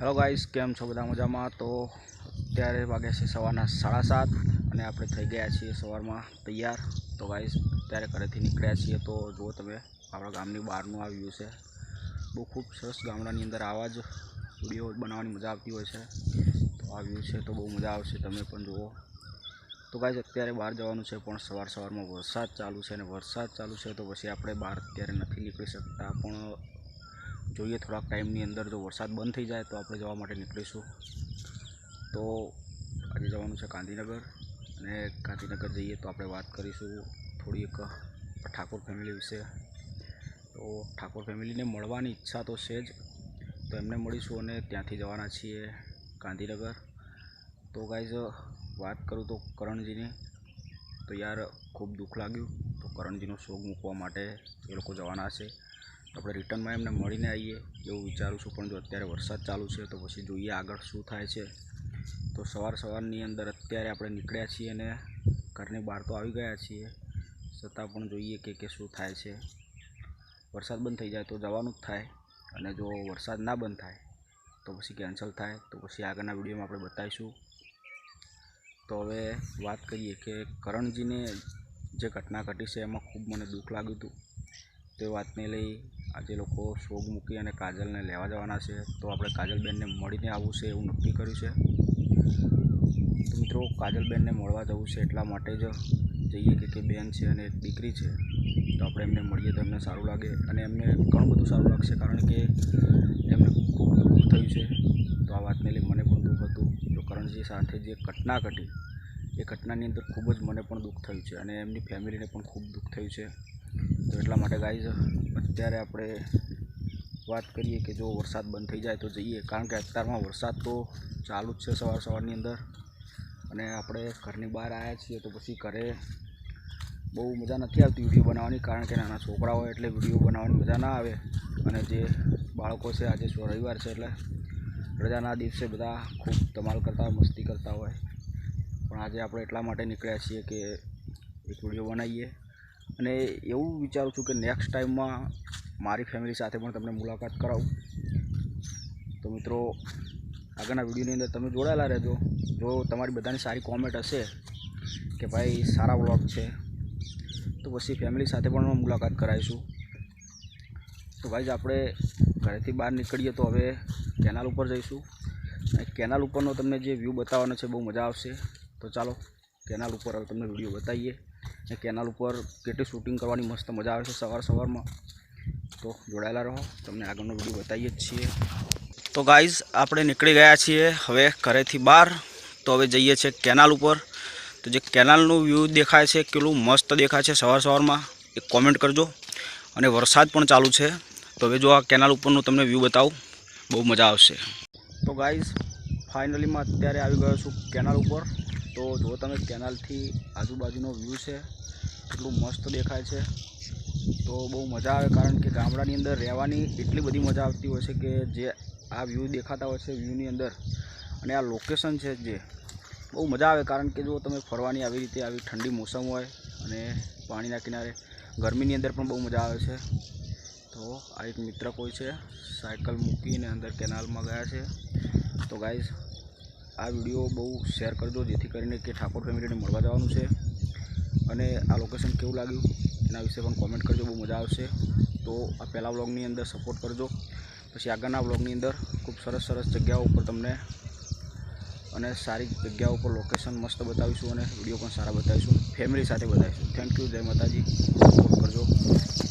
Hello guys, કેમ છો બધા મજામાં? તો અત્યારે વાગ્યા છે સવારના 7:30 અને આપણે થઈ ગયા છીએ સવારમાં તૈયાર. તો ગાઈસ અત્યારે ઘરેથી નીકળ્યા છીએ. તો જુઓ તમે, આપણા ગામની બહારનું આ વ્યૂ છે. બહુ ખૂબ સરસ. ગામડાની અંદર આવા જ વિડીયો બનાવવાની મજા આવતી હોય છે. તો આ વ્યૂ છે તો બહુ મજા આવશે, તમે પણ જુઓ. તો ગાઈસ અત્યારે બહાર જવાનું છે, પણ સવારમાં વરસાદ ચાલુ છે અને વરસાદ ચાલુ છે તો પછી આપણે બહાર અત્યારે નથી નીકળી શકતા. પણ જોઈએ થોડાક ટાઈમની અંદર જો વરસાદ બંધ થઈ જાય તો આપણે જવા માટે નીકળીશું. તો આજે જવાનું છે ગાંધીનગર, અને ગાંધીનગર જઈએ તો આપણે વાત કરીશું થોડી એક ઠાકોર ફેમિલી વિશે. તો ઠાકોર ફેમિલીને મળવાની ઈચ્છા તો છે જ, તો એમને મળીશું અને ત્યાંથી જવાના છીએ ગાંધીનગર. તો ગાઈઝ વાત કરું તો કરણજીની, તો યાર ખૂબ દુઃખ લાગ્યું. તો કરણજીનો શોગ મૂકવા માટે એ લોકો જવાના છે. તો આપણે રિટર્નમાં એમને મળીને આવીએ એવું વિચારું છું, પણ જો અત્યારે વરસાદ ચાલુ છે તો પછી જોઈએ આગળ શું થાય છે. તો સવારની અંદર અત્યારે આપણે નીકળ્યા છીએ અને ઘરની બહાર તો આવી ગયા છીએ, છતાં પણ જોઈએ કે શું થાય છે. વરસાદ બંધ થઈ જાય તો જવાનું જ થાય, અને જો વરસાદ ના બંધ થાય તો પછી કેન્સલ થાય. તો પછી આગળના વિડીયોમાં આપણે બતાવીશું. તો હવે વાત કરીએ કે કરણજીને જે ઘટના ઘટી છે એમાં ખૂબ મને દુઃખ લાગ્યું હતું. તે વાતને લઈ આજે લોકો શોગ મૂકી અને કાજલને લેવા જવાના છે. તો આપણે કાજલબેનને મળીને આવવું છે એવું નક્કી કર્યું છે. તો મિત્રો, કાજલબેનને મળવા જવું છે એટલા માટે જ જઈએ કે બેન છે અને એક દીકરી છે. તો આપણે એમને મળીએ તો એમને સારું લાગે, અને એમને ઘણું બધું સારું લાગશે, કારણ કે એમને ખૂબ દુઃખ થયું છે. તો આ વાતને લઈ મને પણ દુઃખ હતું. તો કરણજી સાથે જે ઘટના ઘટી એ ઘટનાની અંદર ખૂબ જ મને પણ દુઃખ થયું છે, અને એમની ફેમિલીને પણ ખૂબ દુઃખ થયું છે. તો એટલા માટે ગાઈઝ અત્યારે આપણે વાત કરીએ કે જો વરસાદ બંધ થઈ જાય તો જઈએ, કારણ કે અત્યારમાં વરસાદ તો ચાલુ જ છે સવારની અંદર. અને આપણે ઘરની બહાર આવ્યા છીએ તો પછી ઘરે બહુ મજા નથી આવતી વિડીયો બનાવવાની, કારણ કે નાના છોકરા હોય એટલે વિડીયો બનાવવાની મજા ના આવે. અને જે બાળકો છે, આજે રવિવાર છે એટલે રજાના દિવસે બધા ખૂબ ધમાલ કરતા હોય, મસ્તી કરતા હોય. પણ આજે આપણે એટલા માટે નીકળ્યા છીએ કે એક વિડીયો બનાવીએ, અને એવું વિચારું છું કે નેક્સ્ટ ટાઈમમાં મારી ફેમિલી સાથે પણ તમને મુલાકાત કરાવું. તો મિત્રો, આગળના વિડીયોની અંદર તમે જોડાયેલા રહેજો. જો તમારી બધાની સારી કોમેન્ટ હશે કે ભાઈ સારા વ્લોગ છે, તો પછી ફેમિલી સાથે પણ મુલાકાત કરાવીશું. તો ભાઈ આપણે ઘરેથી બહાર નીકળીએ તો હવે કેનાલ ઉપર જઈશું, અને કેનાલ ઉપરનો તમને જે વ્યૂ બતાવવાનો છે બહુ મજા આવશે. તો ચાલો કેનાલ ઉપર હવે તમને વિડીયો બતાવીએ, અને કેનાલ ઉપર કેટલી શૂટિંગ કરવાની મસ્ત મજા આવે છે સવારમાં. તો જોડાયેલા રહો, તમને આગળનો વિડીયો બતાવીએ જ છીએ. તો ગાઈઝ આપણે નીકળી ગયા છીએ હવે ઘરેથી બહાર. તો હવે જઈએ છીએ કેનાલ ઉપર. તો જે કેનાલનું વ્યૂ દેખાય છે કેટલું મસ્ત દેખાય છે સવારમાં, એક કોમેન્ટ કરજો. અને વરસાદ પણ ચાલુ છે. તો હવે જો આ કેનાલ ઉપરનું તમને વ્યૂ બતાવું, બહુ મજા આવશે. તો ગાઈઝ ફાઇનલીમાં અત્યારે આવી ગયો છું કેનાલ ઉપર. તો જો તમે કેનાલથી આજુબાજુનો વ્યૂ છે કેટલું મસ્ત દેખાય છે. તો બહુ મજા આવે, કારણ કે ગામડાની અંદર રહેવાની એટલી બધી મજા આવતી હોય છે કે જે આ વ્યૂ દેખાતા હોય છે વ્યૂની અંદર, અને આ લોકેશન છે જે બહુ મજા આવે. કારણ કે જો તમે ફરવાની આવી રીતે આવી ઠંડી મોસમ હોય અને પાણીના કિનારે ગરમીની અંદર પણ બહુ મજા આવે છે. તો આ એક મિત્ર કોઈ છે, સાયકલ મૂકીને અંદર કેનાલમાં ગયા છે. તો ગાઈઝ આ વિડીયો બહુ શેર કરજો, જેથી કરીને કે ઠાકોર ફેમિલીને મળવા જવાનું છે. અને આ લોકેશન કેવું લાગ્યું એના વિશે પણ કોમેન્ટ કરજો, બહુ મજા આવશે. તો આ પહેલા વ્લોગની અંદર સપોર્ટ કરજો, પછી આગળના વ્લોગની અંદર ખૂબ સરસ જગ્યાઓ ઉપર તમને અને સારી જગ્યાઓ પર લોકેશન મસ્ત બતાવીશું, અને વિડીયો પણ સારા બતાવીશું, ફેમિલી સાથે બતાવીશું. થેન્ક યુ, જય માતાજી. સપોર્ટ કરજો.